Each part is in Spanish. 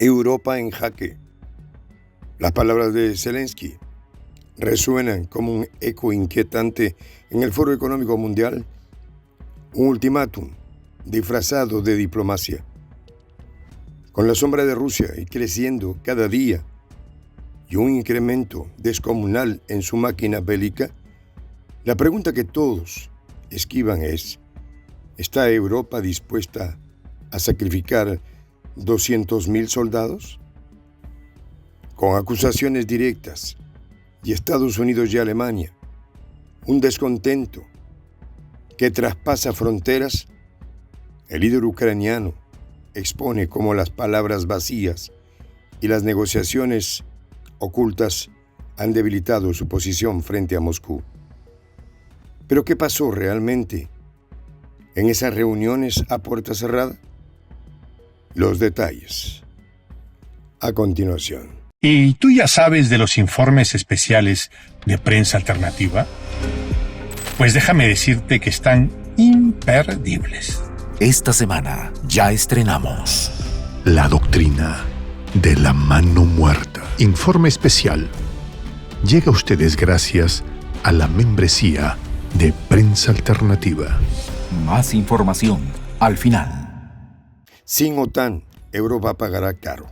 Europa en jaque. Las palabras de Zelensky resuenan como un eco inquietante en el Foro Económico Mundial, un ultimátum disfrazado de diplomacia. Con la sombra de Rusia y creciendo cada día y un incremento descomunal en su máquina bélica, la pregunta que todos esquivan es: ¿está Europa dispuesta a sacrificar 200.000 soldados? Con acusaciones directas y Estados Unidos y Alemania, un descontento que traspasa fronteras, el líder ucraniano expone cómo las palabras vacías y las negociaciones ocultas han debilitado su posición frente a Moscú. ¿Pero qué pasó realmente en esas reuniones a puerta cerrada? Los detalles a continuación. ¿Y tú ya sabes de los informes especiales de Prensa Alternativa? Pues déjame decirte que están imperdibles. Esta semana ya estrenamos La doctrina de la mano muerta. Informe especial. Llega a ustedes gracias a la membresía de Prensa Alternativa. Más información al final. Sin OTAN, Europa pagará caro.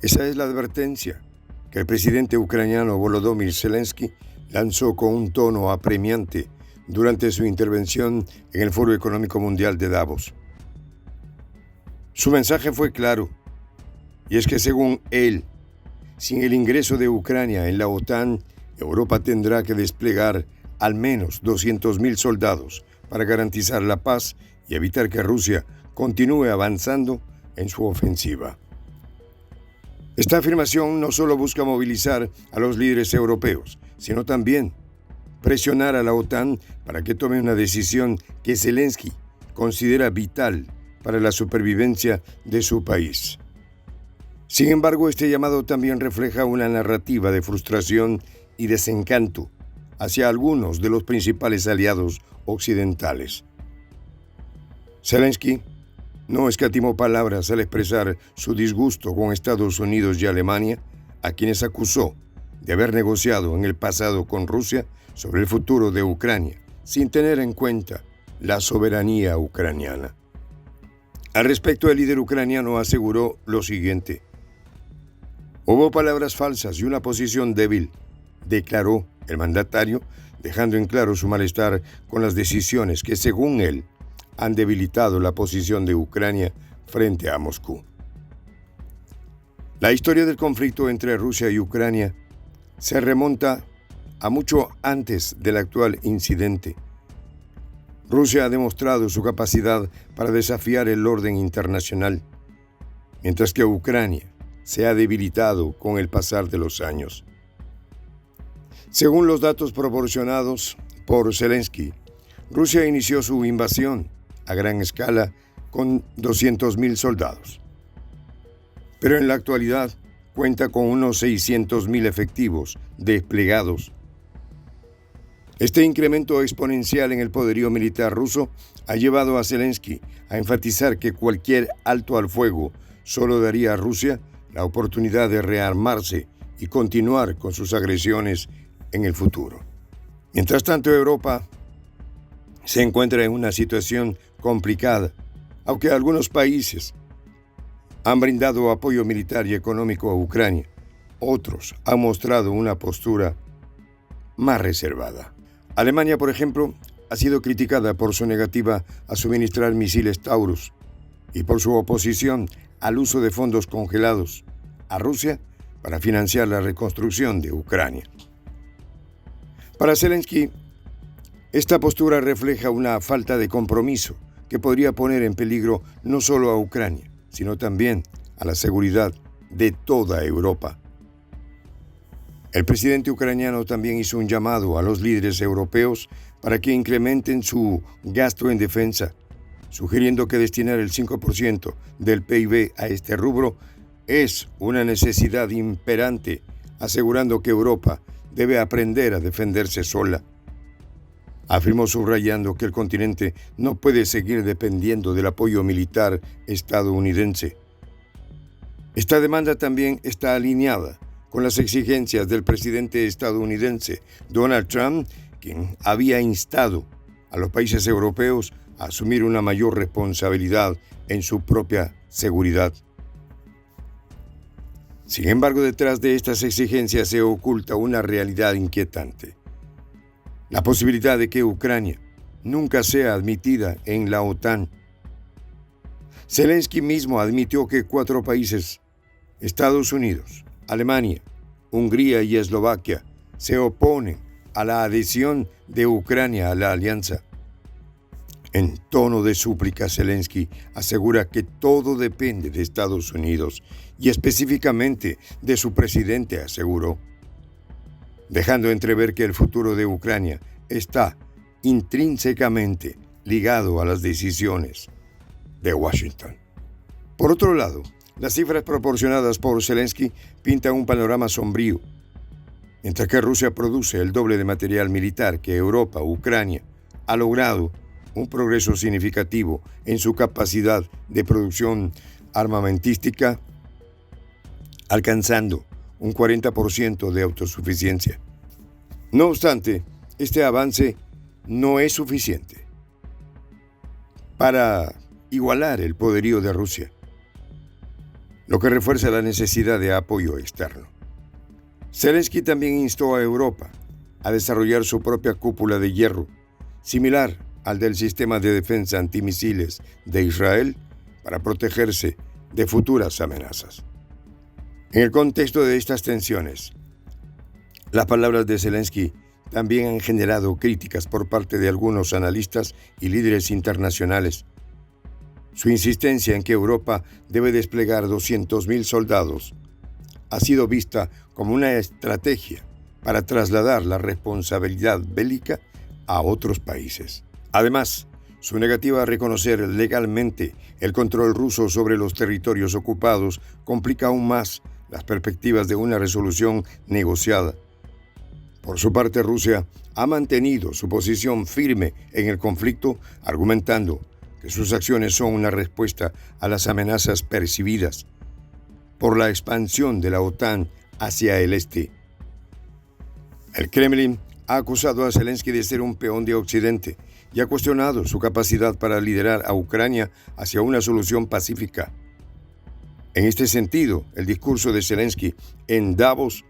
Esa es la advertencia que el presidente ucraniano Volodymyr Zelensky lanzó con un tono apremiante durante su intervención en el Foro Económico Mundial de Davos. Su mensaje fue claro, y es que según él, sin el ingreso de Ucrania en la OTAN, Europa tendrá que desplegar al menos 200.000 soldados para garantizar la paz y evitar que Rusia continúe avanzando en su ofensiva. Esta afirmación no solo busca movilizar a los líderes europeos, sino también presionar a la OTAN para que tome una decisión que Zelensky considera vital para la supervivencia de su país. Sin embargo, este llamado también refleja una narrativa de frustración y desencanto hacia algunos de los principales aliados occidentales. Zelensky no escatimó palabras al expresar su disgusto con Estados Unidos y Alemania, a quienes acusó de haber negociado en el pasado con Rusia sobre el futuro de Ucrania, sin tener en cuenta la soberanía ucraniana. Al respecto, el líder ucraniano aseguró lo siguiente: hubo palabras falsas y una posición débil, declaró el mandatario, dejando en claro su malestar con las decisiones que, según él, han debilitado la posición de Ucrania frente a Moscú. La historia del conflicto entre Rusia y Ucrania se remonta a mucho antes del actual incidente. Rusia ha demostrado su capacidad para desafiar el orden internacional, mientras que Ucrania se ha debilitado con el pasar de los años. Según los datos proporcionados por Zelensky, Rusia inició su invasión a gran escala con 200.000 soldados. Pero en la actualidad cuenta con unos 600.000 efectivos desplegados. Este incremento exponencial en el poderío militar ruso ha llevado a Zelensky a enfatizar que cualquier alto al fuego solo daría a Rusia la oportunidad de rearmarse y continuar con sus agresiones en el futuro. Mientras tanto, Europa se encuentra en una situación complicada, aunque algunos países han brindado apoyo militar y económico a Ucrania. Otros han mostrado una postura más reservada. Alemania, por ejemplo, ha sido criticada por su negativa a suministrar misiles Taurus y por su oposición al uso de fondos congelados a Rusia para financiar la reconstrucción de Ucrania. Para Zelensky, esta postura refleja una falta de compromiso que podría poner en peligro no solo a Ucrania, sino también a la seguridad de toda Europa. El presidente ucraniano también hizo un llamado a los líderes europeos para que incrementen su gasto en defensa, sugiriendo que destinar el 5% del PIB a este rubro es una necesidad imperante, asegurando que Europa debe aprender a defenderse sola. Afirmó subrayando que el continente no puede seguir dependiendo del apoyo militar estadounidense. Esta demanda también está alineada con las exigencias del presidente estadounidense Donald Trump, quien había instado a los países europeos a asumir una mayor responsabilidad en su propia seguridad. Sin embargo, detrás de estas exigencias se oculta una realidad inquietante: la posibilidad de que Ucrania nunca sea admitida en la OTAN. Zelensky mismo admitió que 4 países, Estados Unidos, Alemania, Hungría y Eslovaquia, se oponen a la adhesión de Ucrania a la alianza. En tono de súplica, Zelensky asegura que todo depende de Estados Unidos y específicamente de su presidente, aseguró, dejando entrever que el futuro de Ucrania está intrínsecamente ligado a las decisiones de Washington. Por otro lado, las cifras proporcionadas por Zelensky pintan un panorama sombrío. Mientras que Rusia produce el doble de material militar que Europa, Ucrania ha logrado un progreso significativo en su capacidad de producción armamentística, alcanzando un 40% de autosuficiencia. No obstante, este avance no es suficiente para igualar el poderío de Rusia, lo que refuerza la necesidad de apoyo externo. Zelensky también instó a Europa a desarrollar su propia cúpula de hierro, similar al del sistema de defensa antimisiles de Israel, para protegerse de futuras amenazas. En el contexto de estas tensiones, las palabras de Zelensky también han generado críticas por parte de algunos analistas y líderes internacionales. Su insistencia en que Europa debe desplegar 200.000 soldados ha sido vista como una estrategia para trasladar la responsabilidad bélica a otros países. Además, su negativa a reconocer legalmente el control ruso sobre los territorios ocupados complica aún más las perspectivas de una resolución negociada. Por su parte, Rusia ha mantenido su posición firme en el conflicto, argumentando que sus acciones son una respuesta a las amenazas percibidas por la expansión de la OTAN hacia el este. El Kremlin ha acusado a Zelensky de ser un peón de Occidente y ha cuestionado su capacidad para liderar a Ucrania hacia una solución pacífica. En este sentido, el discurso de Zelensky en Davos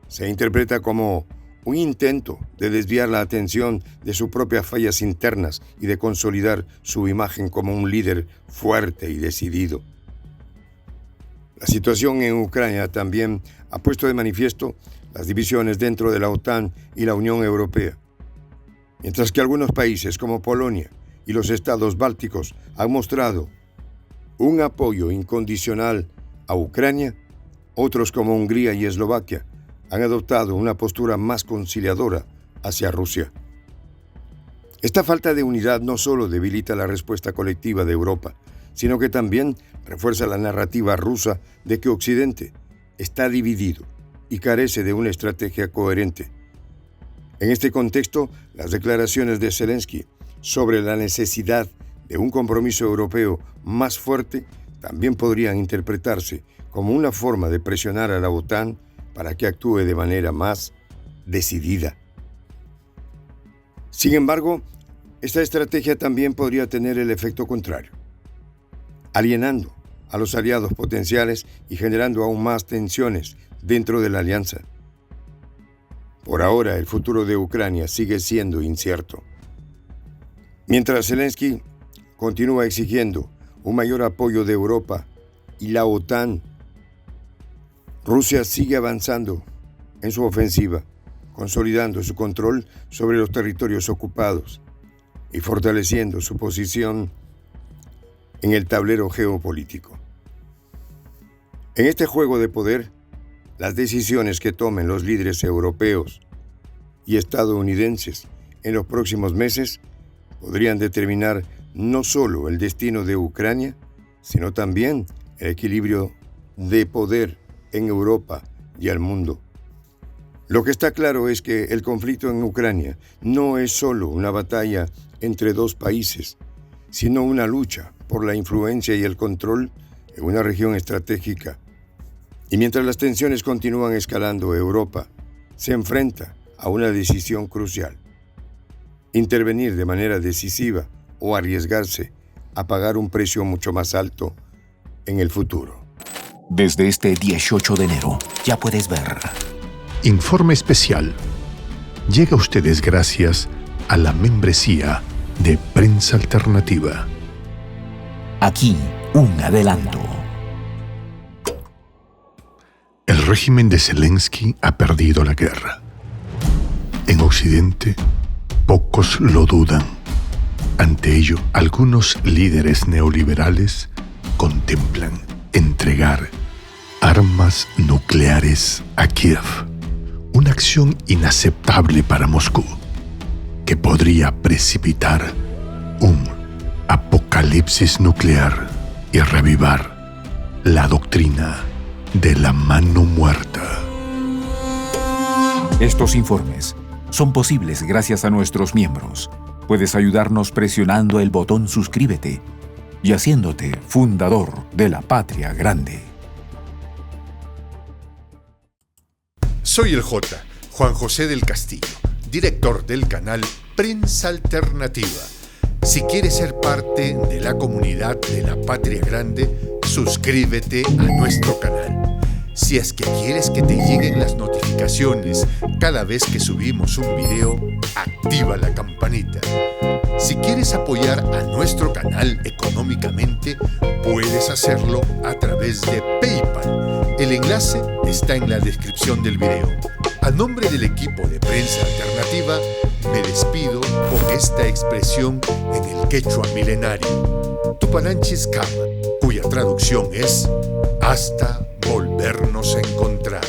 se interpreta como un intento de desviar la atención de sus propias fallas internas y de consolidar su imagen como un líder fuerte y decidido. La situación en Ucrania también ha puesto de manifiesto las divisiones dentro de la OTAN y la Unión Europea. Mientras que algunos países como Polonia y los estados bálticos han mostrado un apoyo incondicional a Ucrania, otros como Hungría y Eslovaquia han adoptado una postura más conciliadora hacia Rusia. Esta falta de unidad no solo debilita la respuesta colectiva de Europa, sino que también refuerza la narrativa rusa de que Occidente está dividido y carece de una estrategia coherente. En este contexto, las declaraciones de Zelensky sobre la necesidad de un compromiso europeo más fuerte también podrían interpretarse como una forma de presionar a la OTAN para que actúe de manera más decidida. Sin embargo, esta estrategia también podría tener el efecto contrario, alienando a los aliados potenciales y generando aún más tensiones dentro de la alianza. Por ahora, el futuro de Ucrania sigue siendo incierto. Mientras Zelensky continúa exigiendo un mayor apoyo de Europa y la OTAN, Rusia sigue avanzando en su ofensiva, consolidando su control sobre los territorios ocupados y fortaleciendo su posición en el tablero geopolítico. En este juego de poder, las decisiones que tomen los líderes europeos y estadounidenses en los próximos meses podrían determinar no solo el destino de Ucrania, sino también el equilibrio de poder en Europa y al mundo. Lo que está claro es que el conflicto en Ucrania no es solo una batalla entre dos países, sino una lucha por la influencia y el control en una región estratégica Y mientras las tensiones continúan escalando, Europa se enfrenta a una decisión crucial: intervenir de manera decisiva o arriesgarse a pagar un precio mucho más alto en el futuro. Desde este 18 de enero ya puedes ver. Informe especial. Llega a ustedes gracias a la membresía de Prensa Alternativa. Aquí, un adelanto. El régimen de Zelensky ha perdido la guerra. En Occidente, pocos lo dudan. Ante ello, algunos líderes neoliberales contemplan entregar armas nucleares a Kiev. Una acción inaceptable para Moscú, que podría precipitar un apocalipsis nuclear y reavivar la doctrina de la mano muerta. Estos informes son posibles gracias a nuestros miembros. Puedes ayudarnos presionando el botón suscríbete y haciéndote fundador de la Patria Grande. Soy el Juan José del Castillo, director del canal Prensa Alternativa. Si quieres ser parte de la comunidad de la Patria Grande, suscríbete a nuestro canal. Si es que quieres que te lleguen las notificaciones cada vez que subimos un video, activa la campanita. Si quieres apoyar a nuestro canal económicamente, puedes hacerlo a través de PayPal. El enlace está en la descripción del video. A nombre del equipo de Prensa Alternativa, me despido con esta expresión en el quechua milenario, Tupananchis Kama, cuya traducción es hasta volvernos a encontrar.